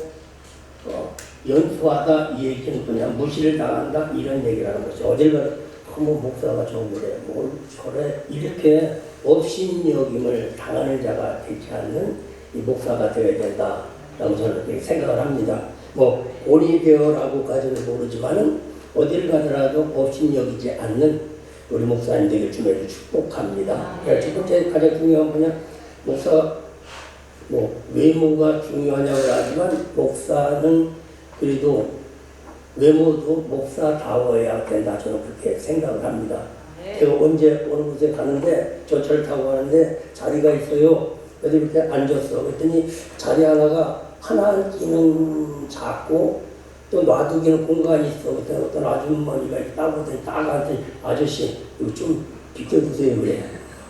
연소하다 이 얘기는 그냥 무시를 당한다 이런 얘기를 하는 것이 어딜 가도 뭐 목사가 좋은데 뭘 저래 이렇게 업신여김을 당하는 자가 되지 않는 이 목사가 되어야 된다라고 저는 그렇게 생각을 합니다. 뭐 오리되어라고까지는 모르지만은 어딜 가더라도 업신여기지 않는 우리 목사님 되길 주님을 축복합니다. 첫 번째 가장 중요한 뭐냐 목사 뭐 외모가 중요하냐고 하지만 목사는 그래도 외모도 목사다워야 된다 저는 그렇게 생각을 합니다. 제가 언제 어느 곳에 가는데 전철 타고 가는데 자리가 있어요. 그래서 이렇게 앉았어. 그랬더니 자리 하나가 하나 앉기는 작고 또 놔두기는 공간이 있어. 그때 어떤 아주머니가 따보더니 딱 앉더니 아저씨 이거 좀 비켜주세요 그래.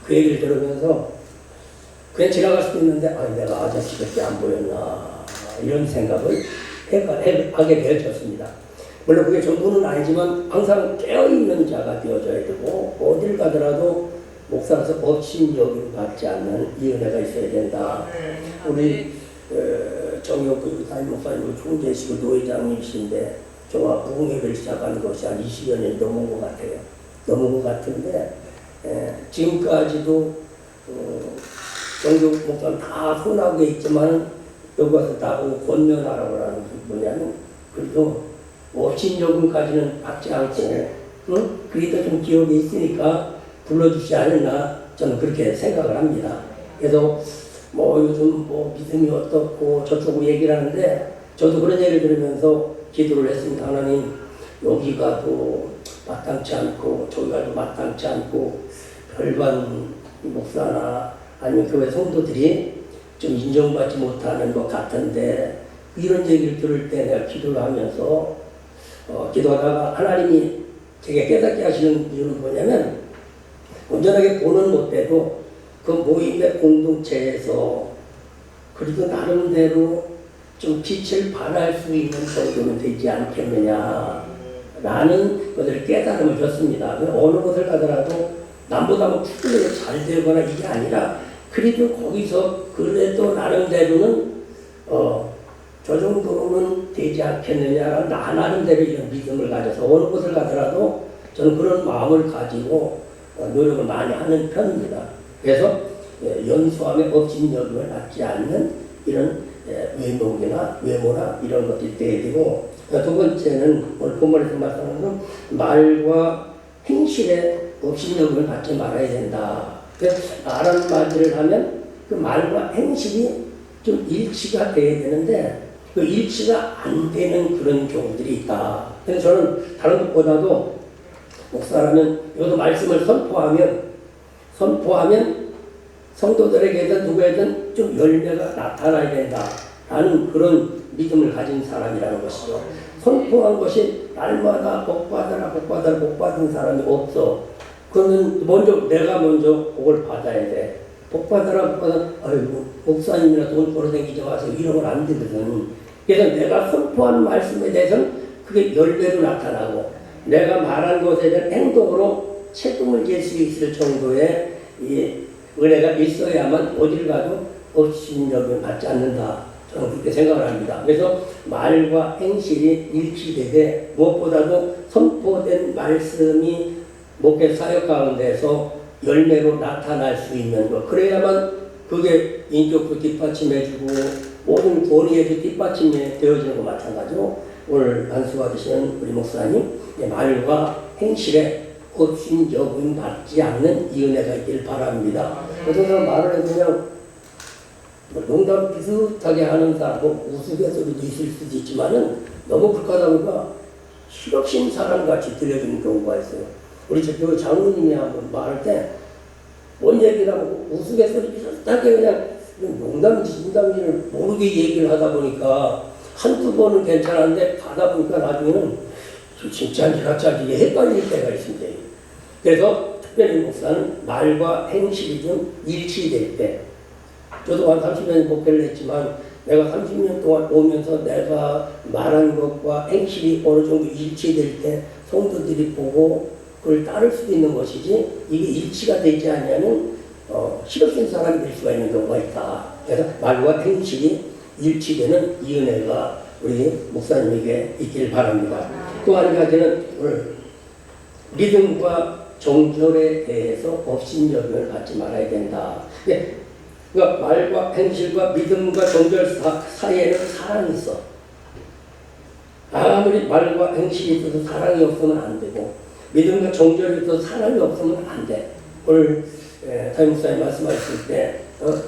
그 얘기를 들으면서 그냥 지나갈 수도 있는데 아 내가 아저씨밖에 안 보였나 이런 생각을 하게 되어졌습니다. 물론 그게 전부는 아니지만 항상 깨어있는 자가 되어져야 되고 어딜 가더라도 목사로서 업신여김 받지 않는 이 은혜가 있어야 된다. 우리 정혁 담임 목사님 총재시고 노회장이신데 저와 부흥회를 시작한 것이 한 20여 년이 넘은 것 같아요. 넘은 것 같은데 지금까지도 정혁 목사님 다 손하고 있지만 여기 와서 나보고 권면하라고 하는 게 뭐냐면 그래도 업신여금까지는 받지 않고 그래도 좀 기억이 있으니까 불러주지 않았나 저는 그렇게 생각을 합니다. 그래서 뭐 요즘 뭐 믿음이 어떻고 저쩌고 얘기를 하는데 저도 그런 얘기를 들으면서 기도를 했습니다. 하나님 여기 가도 마땅치 않고 저기 가도 마땅치 않고 별반 목사나 아니면 교회 성도들이 좀 인정받지 못하는 것 같은데 이런 얘기를 들을 때 내가 기도를 하면서 기도하다가 하나님이 제게 깨닫게 하시는 이유는 뭐냐면 온전하게 보는 못해도 그 모임의 공동체에서 그래도 나름대로 좀 빛을 발할 수 있는 정도는 되지 않겠느냐 라는 것을 깨달음을 줬습니다. 어느 곳을 가더라도 남보다 뭐 축구를 잘 되거나 이게 아니라 그래도 거기서 그래도 나름대로는 저 정도로는 되지 않겠느냐라는 나름대로 이런 믿음을 가져서 어느 곳을 가더라도 저는 그런 마음을 가지고 노력을 많이 하는 편입니다. 그래서 연소함에 업신여김을 받지 않는 이런 외모나 이런 것들이 돼야 되고 두 번째는 오늘 본문에서 말씀하는 건 말과 행실에 업신여김을 받지 말아야 된다. 그래서 말한 마디를 하면 그 말과 행실이 좀 일치가 돼야 되는데 그 일치가 안 되는 그런 경우들이 있다. 그래서 저는 다른 것보다도 목사라면 여기서 말씀을 선포하면 성도들에게든 누구에든 좀 열매가 나타나야 된다라는 그런 믿음을 가진 사람이라는 것이죠. 선포한 것이 날마다 복받아라 복받아라 복받은 사람이 없어. 그러면 내가 먼저 복을 받아야 돼. 복받아라 복받아라. 아이고 목사님이나 돈 벌어다니지 마세요. 이러면 안 되거든. 그래서 내가 선포한 말씀에 대해서는 그게 열매로 나타나고 내가 말한 것에 대한 행동으로 책임을 질 수 있을 정도의 이 은혜가 있어야만 어딜 가도 업신여김을 받지 않는다. 저는 그렇게 생각을 합니다. 그래서 말과 행실이 일치되되 무엇보다도 선포된 말씀이 목회 사역 가운데서 열매로 나타날 수 있는 것. 그래야만 그게 인격도 뒷받침해주고 모든 권위에도 뒷받침이 되어지는 것 마찬가지로 오늘 안수받으시는 우리 목사님 말과 행실에 업신여김 받지 않는 이 은혜가 있길 바랍니다. 어떤 사람 말을 해도 그냥 농담 비슷하게 하는 사람, 우스갯소리도 있을 수도 있지만은 너무 극하다 보니까 실없인 사람같이 들려주는 경우가 있어요. 우리 저 교회 장로님이 한번 말할 때 뭔 얘기를 하고 우스갯소리 비슷하게 그냥 농담인지 진담인지를 모르게 얘기를 하다 보니까 한두 번은 괜찮은데 가다 보니까 나중에는 진짜인지 가짜인지 헷갈릴 때가 있습니다. 그래서 특별히 목사는 말과 행실이 좀 일치될 때, 저도 한 30년 목회를 했지만 내가 30년 동안 오면서 내가 말한 것과 행실이 어느 정도 일치될 때 성도들이 보고 그걸 따를 수도 있는 것이지 이게 일치가 되지 않으면 실없는 사람이 될 수가 있는 경우가 있다. 그래서 말과 행실이 일치되는 이 은혜가 우리 목사님에게 있길 바랍니다. 또 한 가지는 오늘 믿음과 정절에 대해서 업신여김을 갖지 말아야 된다. 그러니까 말과 행실과 믿음과 정절 사이에는 사랑이 있어. 아무리 말과 행실이 있어도 사랑이 없으면 안 되고 믿음과 정절이 있어도 사랑이 없으면 안 돼. 오늘 담임 목사님 말씀하실 때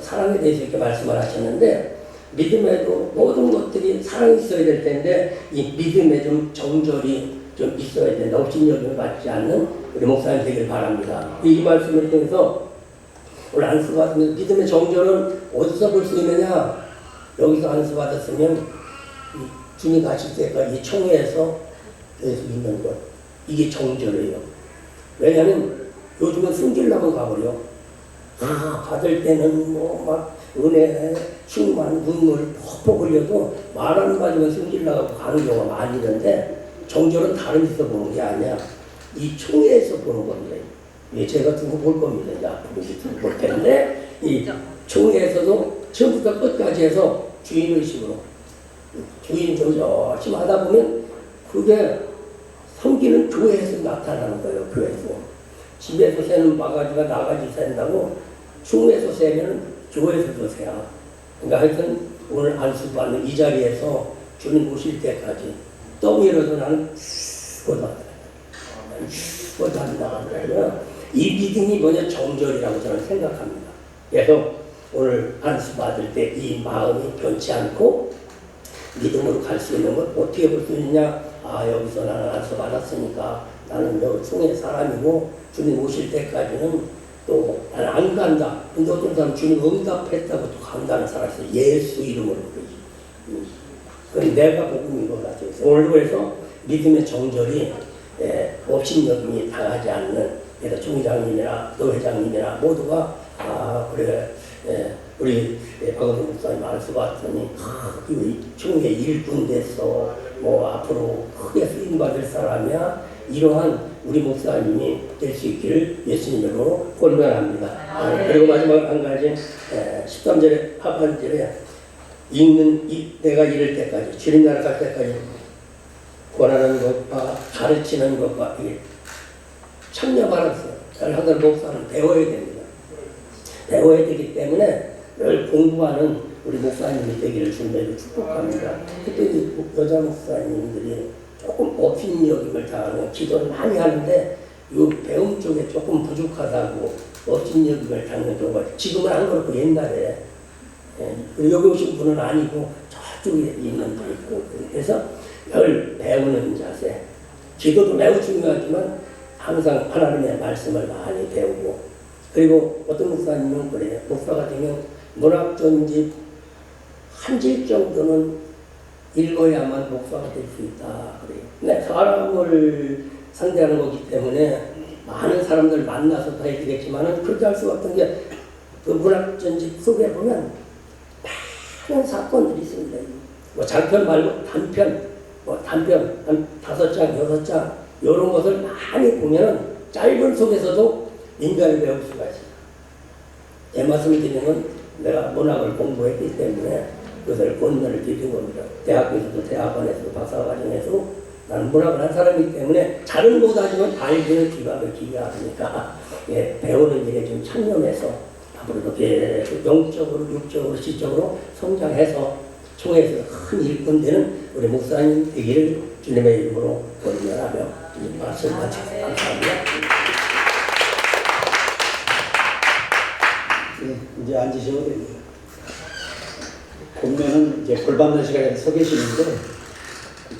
사랑에 대해서 이렇게 말씀을 하셨는데 믿음에도 모든 것들이 사랑이 있어야 될 텐데 이 믿음에 좀 정절이 좀 있어야 된다. 업신여김을 받지 않는 우리 목사님 되길 바랍니다. 이 말씀을 통해서 오늘 안수 받으면 믿음의 정절은 어디서 볼 수 있느냐? 여기서 안수 받았으면 주님 가실 때까지 총회에서 계속 있는 것. 이게 정절이에요. 왜냐하면 요즘은 숨기려고 가버려. 받을 때는 막 은혜, 충만, 눈물 퍽퍽 흘려도 말 한마디만 숨기려고 가는 경우가 많이 있는데 정절은 다른 데서 보는 게 아니야. 이 총회에서 보는 겁니다. 제가 두고 볼 겁니다. 이제 앞으로 두고 볼 텐데 이 총회에서도 처음부터 끝까지 해서 주인의식으로 주인 좀 열심히 하다 보면 그게 섬기는 교회에서 나타나는 거예요. 교회에서. 집에서 새는 바가지가 나가지 샌다고 총회에서 새면 교회에서도 새야. 그러니까 하여튼 오늘 안수 받는 이 자리에서 주님 오실 때까지 떠밀어도 나는 죽어도 안 나간다. 이 믿음이 뭐냐? 정절이라고 저는 생각합니다. 그래서 오늘 안수 받을 때 이 마음이 변치 않고 믿음으로 갈 수 있는 걸 어떻게 볼 수 있느냐? 여기서 나는 안수 받았으니까 나는 여기 총회 사람이고 주님 오실 때까지는 또 나는 안 간다. 근데 어떤 사람 주님 응답했다고 또 간다는 사람이 있어요. 예수 이름으로 그러지. 그건 내가 복음인 것 같아요. 오늘 그래서 믿음의 정절이 업신여김이 당하지 않는, 그래서 총회장님이나 또 회장님이나 모두가 그래 우리 박원순 목사님 말씀 봤더니 총회 일꾼 됐어. 뭐 앞으로 크게 쓰임 받을 사람이야. 이러한 우리 목사님이 될 수 있기를 예수님으로 권면합니다. 그리고 마지막 한 가지 13절에 하반절에 읽는 내가 이를 때까지 주님 나라 갈 때까지 권하는 것과 가르치는 것과 참여하라어요. 하던 목사는 배워야 됩니다. 배워야 되기 때문에 늘 공부하는 우리 목사님이 되기를 주님으로 축복합니다. 특별히 여자 목사님들이 조금 업신여김을 당하고 기도를 많이 하는데 이 배움 쪽에 조금 부족하다고 업신여김을 당하는 경우가 지금은 안 그렇고 옛날에 여기 오신 분은 아니고 저쪽에 있는 분 있고 그래서 늘 배우는 자세. 기도도 매우 중요하지만 항상 하나님의 말씀을 많이 배우고 그리고 어떤 목사님은 그래요. 목사가 되면 문학 전집 한 집 정도는 읽어야만 목사가 될 수 있다 그래요. 근데 사람을 상대하는 거기 때문에 많은 사람들 만나서 다 해야 되겠지만은 그렇게 할 수 없던 게 그 문학 전집 속에 보면 많은 사건들이 있습니다. 뭐 장편 말고 단편, 단편 한 5장, 6장 이런 것을 많이 보면은 짧은 속에서도 인간을 배울 수가 있어요. 제 말씀을 드리면 내가 문학을 공부했기 때문에 그것을 권면을 드리는 겁니다. 대학교에서도 대학원에서도 박사과정에서 나는 문학을 한 사람이기 때문에 잘은 못하지만 알기는 기가 막히게 하니까 예, 배우는 일에 좀 참여해서 앞으로도 계속 영적으로, 육적으로, 시적으로 성장해서 총회에서 큰 일꾼 되는 우리 목사님 되기를 주님의 이름으로 권면하며 이 말씀 마치겠습니다. 감사합니다. 네, 이제 앉으셔도 됩니다. 본면은 이제 골받는 시간에 서 계시는데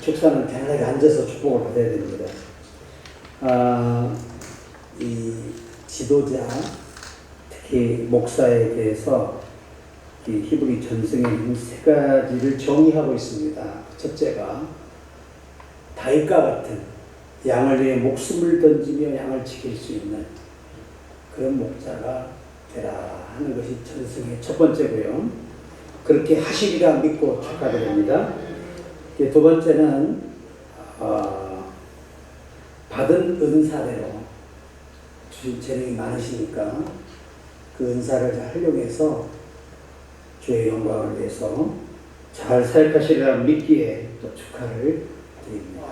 축사는 편안하게 앉아서 축복을 받아야 됩니다. 이 지도자, 특히 목사에 대해서 이 히브리 전승에는 3가지를 정의하고 있습니다. 첫째가 다윗과 같은 양을 위해 목숨을 던지며 양을 지킬 수 있는 그런 목자가 되라 하는 것이 전승의 첫 번째고요. 그렇게 하시리라 믿고 축하드립니다. 두 번째는 받은 은사대로 주신 재능이 많으시니까 그 은사를 잘 활용해서 주의 영광을 위해서 잘 사역하시리라 믿기에 또 축하를 드립니다.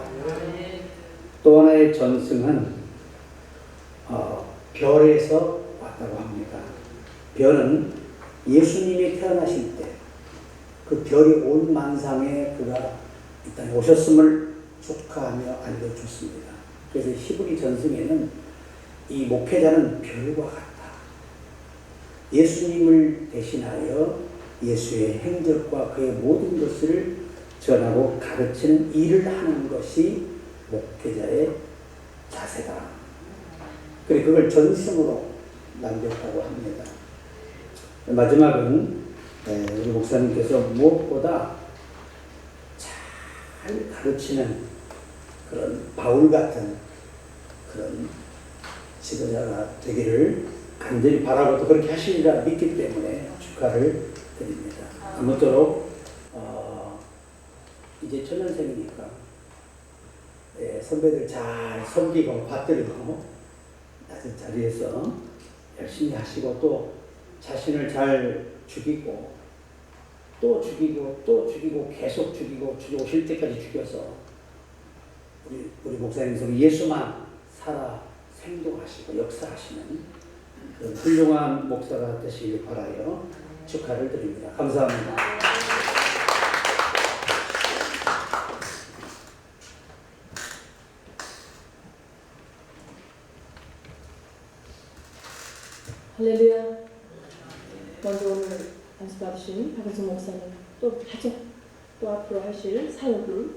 또 하나의 전승은 별에서 왔다고 합니다. 별은 예수님이 태어나실 때 그 별이 온 만상에 그가 이 땅에 오셨음을 축하하며 알려줬습니다. 그래서 히브리 전승에는 이 목회자는 별과 같다. 예수님을 대신하여 예수의 행적과 그의 모든 것을 전하고 가르치는 일을 하는 것이 목회자의 자세다. 그리고 그걸 전승으로 남겼다고 합니다. 마지막은 우리 목사님께서 무엇보다 잘 가르치는 그런 바울 같은 그런 지도자가 되기를 간절히 바라고 또 그렇게 하시리라 믿기 때문에 축하를 드립니다. 아무쪼록 이제 초년생이니까 선배들 잘 섬기고 받들고 낮은 자리에서 열심히 하시고 또 자신을 잘 죽이고 또 죽이고 또 죽이고 계속 죽이고 죽여오실 때까지 죽여서 우리 목사님께서 예수만 살아 생동하시고 역사하시는 그 훌륭한 목사가 되시길 바라요. 축하를 드립니다. 감사합니다. 할렐루야. 먼저 오늘 안수받으신 박은성 목사님 또 하죠. 또 앞으로 하실 사역을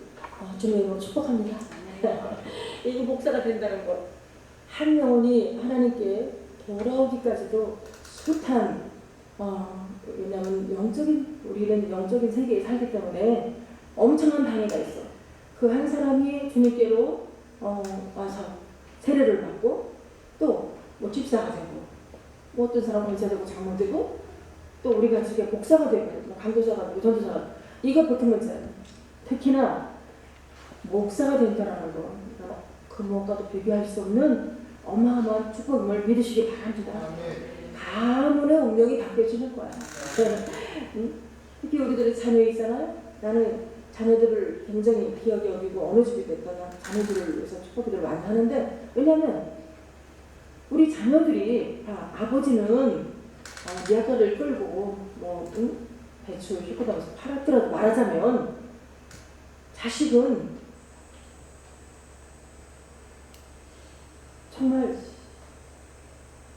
주님으로 축복합니다. 이 목사가 된다는 것, 한 영혼이 하나님께 돌아오기까지도 숱한 왜냐하면 우리는 영적인 세계에 살기 때문에 엄청난 단위가 있어. 그 한 사람이 주님께로 와서 세례를 받고 또 뭐 집사가 되고 뭐 어떤 사람은 의사 되고 장로 되고 또 우리가 지금 목사가 되고 뭐 강도사가 되고 전도사가 되고 이거 보통 문제예요. 특히나 목사가 된다는 거 그 무엇과도 비교할 수 없는 어마어마한 축복을 믿으시기 바랍니다. 가문의 운명이 바뀌어지는 거야. 특히 우리들의 자녀 있잖아요. 나는 자녀들을 굉장히 귀하게 여기고 어느 집이 됐거나 자녀들을 위해서 축복들을 많이 하는데 왜냐하면 우리 자녀들이 아버지는 미약가를 끌고 배추 싣고다면서 팔았더라도 말하자면 자식은 정말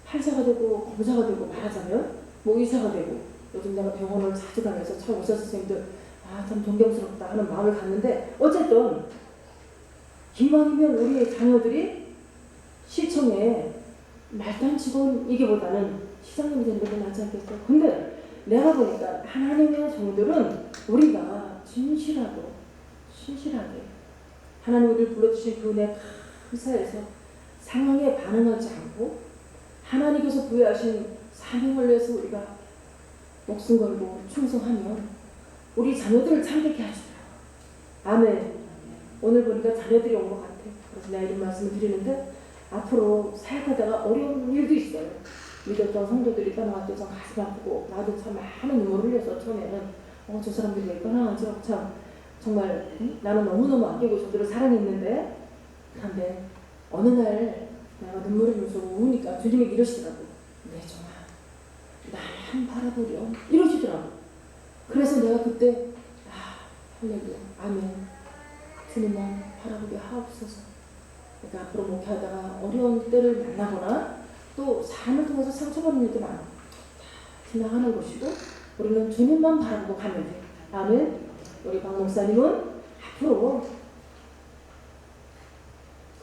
판사가 되고 검사가 되고 말하자면 의사가 되고 요즘 내가 병원을 자주 다녀서 참 의사 선생님들 참 존경스럽다 하는 마음을 갖는데 어쨌든 기왕이면 우리의 자녀들이 시청에 말도 안 치고 이게보다는 시장님이 되는 것도 낫지 않겠어요? 근데 내가 보니까 하나님의 종들은 우리가 진실하게 하나님 우리를 불러주신 그 은혜 감사해서 상황에 반응하지 않고 하나님께서 부여하신 사명을 위해서 우리가 목숨 걸고 충성하면 우리 자녀들을 참되게 하시더라고요. 아멘. 오늘 보니까 자녀들이 온 것 같아요. 그래서 내가 이런 말씀을 드리는데 앞으로 사역하다가 어려운 일도 있어요. 믿었던 성도들이 떠나갔대서 가슴 아프고 나도 참 많은 눈물을 흘려서 처음에는 저 사람들이 왜 떠나가죠? 참 정말 나는 너무너무 아끼고 저들을 사랑했는데 그런데 어느 날 내가 눈물을 흘려서 우니까 주님이 이러시더라고요. 내 정아 나만 바라보려 이러시더라고요. 그래서 내가 그때 할렐루야 아멘 주님만 바라보게 하옵소서. 그러니까 앞으로 목회하다가 어려운 때를 만나거나 또 삶을 통해서 상처받는 일도 많아. 다 지나가는 것이고 우리는 주님만 바라보고 가면 돼. 아멘. 우리 박 목사님은 앞으로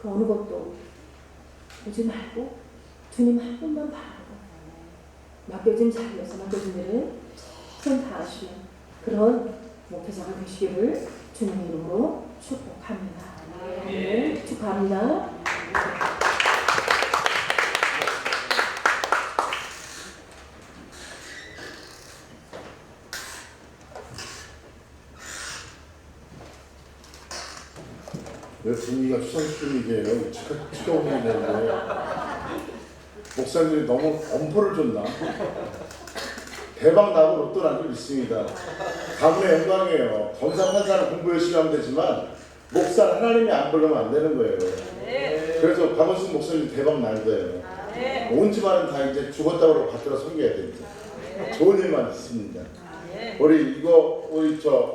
그 어느 것도 보지 말고 주님 한 분만 바라보고 맡겨진 자리에서 맡겨진 일을 최선 다하시는 그런 목회자가 되시기를 주님의 이름으로 축복합니다. 네, 축하합니다. 왜 분위기가 추상수준이게요? 추경훈이 되는데 목사님들이 너무 엄포를 줬나? 대박 나고 로또 난 줄 믿습니다. 가문의 영광이에요. 검사 판사는 공부 열심히 하면 되지만 목사는 하나님이 안 부르면 안 되는 거예요. 그래서 박원순 목사님 대박 날 거예요. 온 집안은 다 이제 죽었다고 받들어 섬겨야 됩니다. 좋은 일만 있습니다. 우리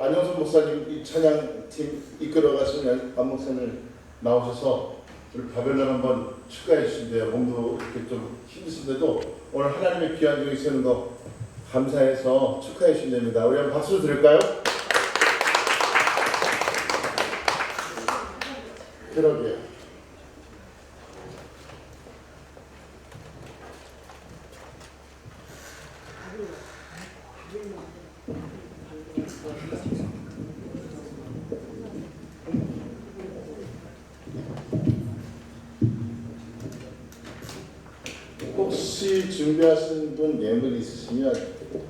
안영선 목사님 이 찬양팀 이끌어 가시는 안 목사님 나오셔서 우리 바벨론 한번 축하해 주신대요. 몸도 이렇게 좀 힘드신데도 오늘 하나님의 귀한 종이 세는 거 감사해서 축하해 주신답니다. 우리 한번 박수 드릴까요? 그러게요. 혹시 준비하신 분 예물 있으시면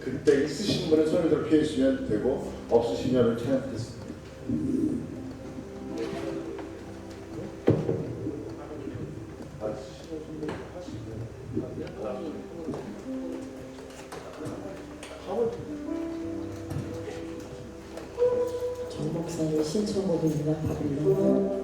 그때 있으신 분은 손을 들어 피해 주시면 되고 없으시면 찬양하겠습니다. 정 목사님의 신청곡입니다. 바빌론.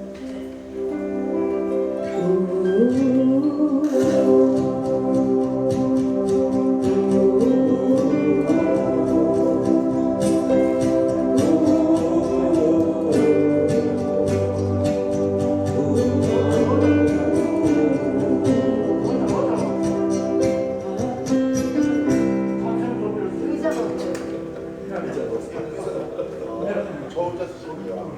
저 혼자 쓰시면 돼요.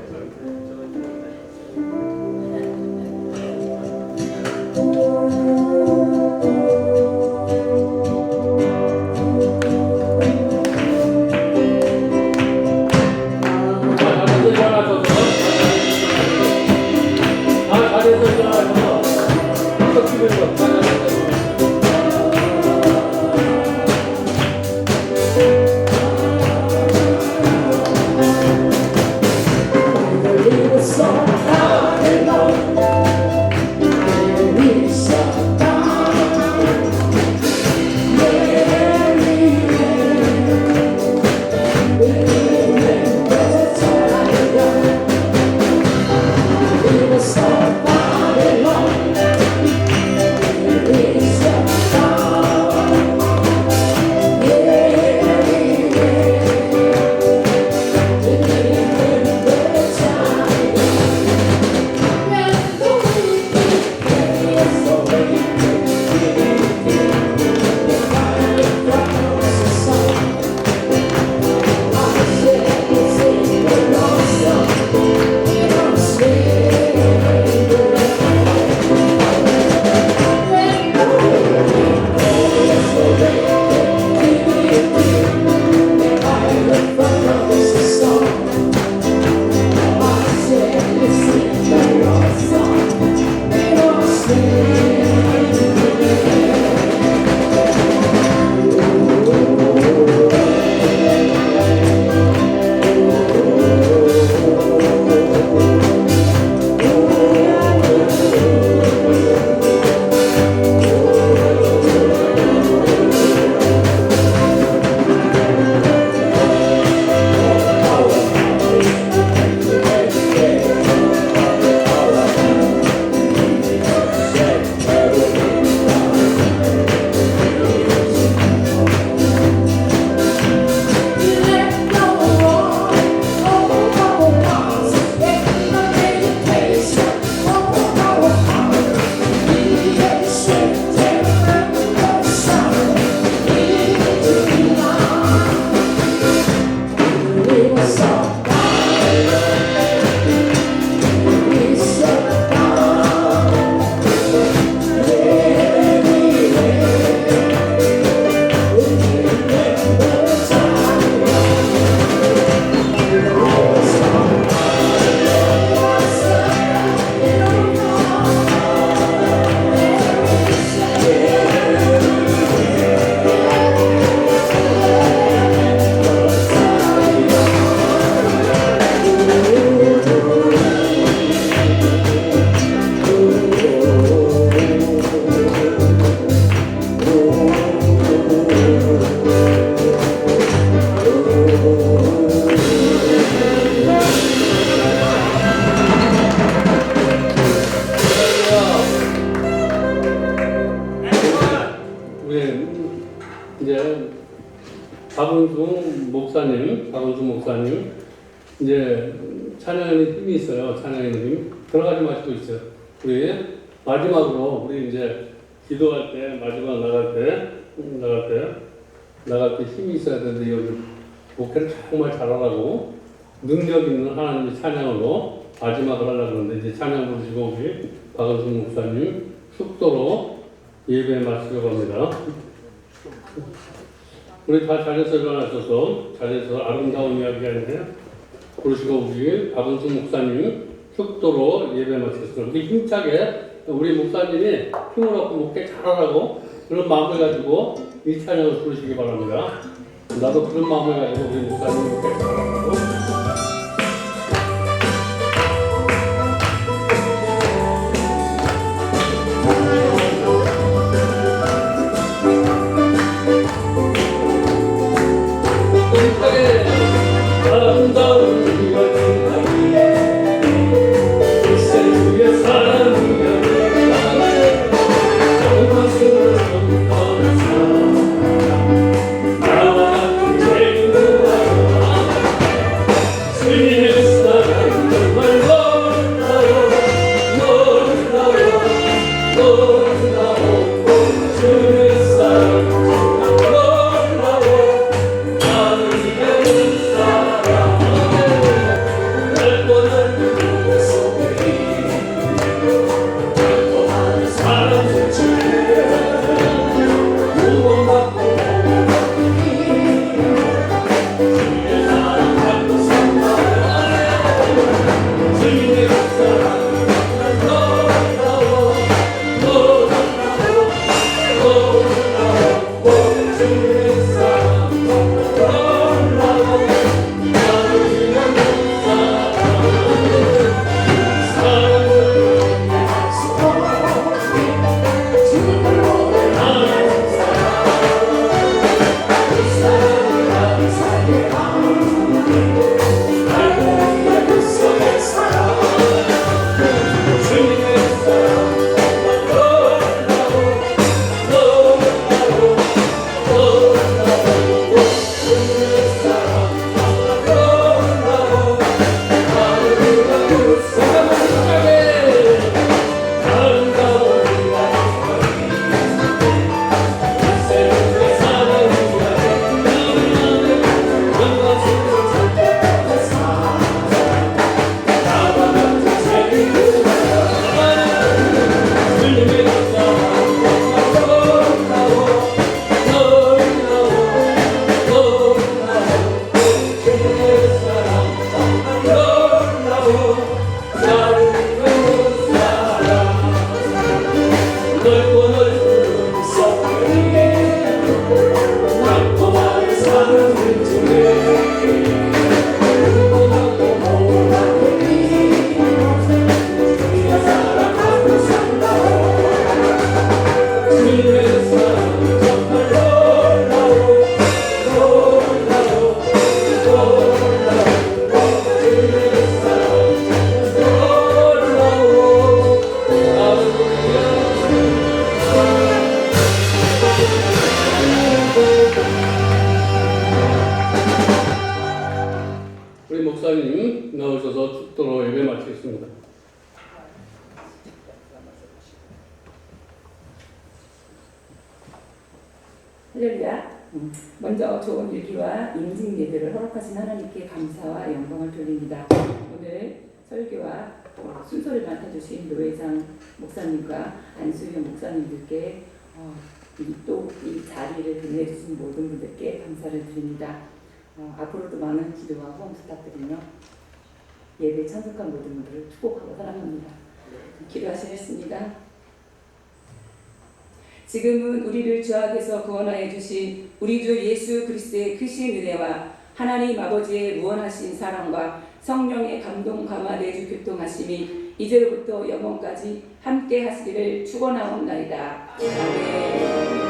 박은중 목사님, 이제 찬양하는 팀이 있어요. 찬양하는 팀. 들어가지 마시고 있어요. 우리 마지막으로, 우리 이제 기도할 때, 마지막 나갈 때 힘이 있어야 되는데, 요즘 목회를 정말 잘하라고, 능력 있는 하나님의 찬양으로 마지막을 하려고 하는데, 이제 찬양 부르시고, 우리 박은중 목사님 축도로 예배 마치려고 합니다. 우리 다 자리에서 일어나셔서 자리에서 아름다운 이야기 하는데 부르시고 우리 박은순 목사님 축도로 예배 마치겠습니다. 우리 힘차게 우리 목사님이 힘을 얻고 목회 잘하라고 그런 마음을 가지고 이 찬양을 부르시기 바랍니다. 나도 그런 마음을 가지고 우리 목사님 목회 잘하라고. 아름다운 목사님 나오셔서 축도로 예배 마치겠습니다. 할렐루야. 먼저 좋은 일기와 임직 예배를 허락하신 하나님께 감사와 영광을 돌립니다. 오늘 설교와 순서를 맡아주신 노회장 목사님과 안수현 목사님들께 또 이 자리를 빛내주신 모든 분들께 감사를 드립니다. 앞으로도 많은 기도와 후원 부탁드리며 예배 참석한 모든 분들을 축복하고 사랑합니다. 기도하시겠습니다. 지금은 우리를 죄악에서 구원하여 주신 우리 주 예수 그리스도의 크신 은혜와 하나님 아버지의 무한하신 사랑과 성령의 감동 감화 내주 교통하심이 이제로부터 영원까지 함께 하시기를 축원하옵나이다. 아멘.